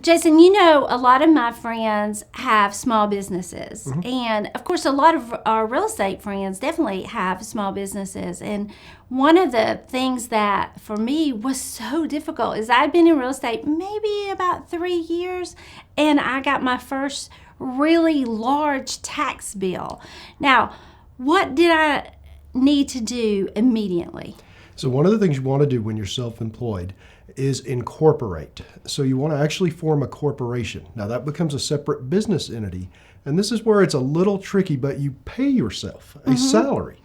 Jason, you know, a lot of my friends have small businesses. Mm-hmm. And of course, a lot of our real estate friends definitely have small businesses. And one of the things that for me was so difficult is I'd been in real estate maybe about 3 years, and I got my first really large tax bill. Now, what did I need to do immediately? So one of the things you want to do when you're self-employed is incorporate. So you want to actually form a corporation. Now that becomes a separate business entity. And this is where it's a little tricky, but you pay yourself a salary.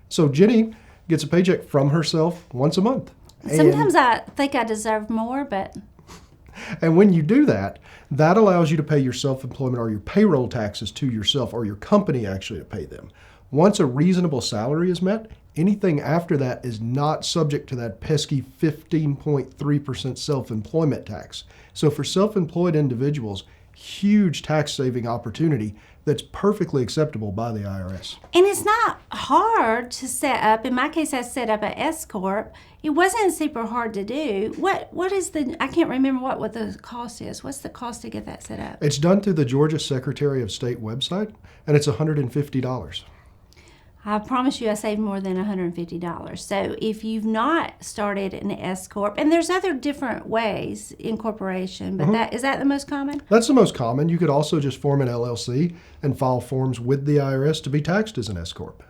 So Jenny gets a paycheck from herself once a month. Sometimes I think I deserve more, but... And when you do that, that allows you to pay your self-employment or your payroll taxes to yourself, or your company actually to pay them. Once a reasonable salary is met, anything after that is not subject to that pesky 15.3% self-employment tax. So for self-employed individuals, huge tax saving opportunity that's perfectly acceptable by the IRS. And it's not hard to set up. In my case, I set up an S Corp. It wasn't super hard to do. What is the, I can't remember what the cost is. What's the cost to get that set up? It's done through the Georgia Secretary of State website, and it's $150. I promise you I saved more than $150. So if you've not started an S Corp, and there's other different ways incorporation, but is that the most common? That's the most common. You could also just form an LLC and file forms with the IRS to be taxed as an S Corp.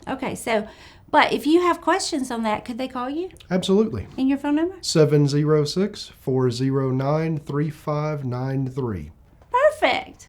Okay, so, but if you have questions on that, could they call you? Absolutely. And your phone number? 706-409-3593. Perfect.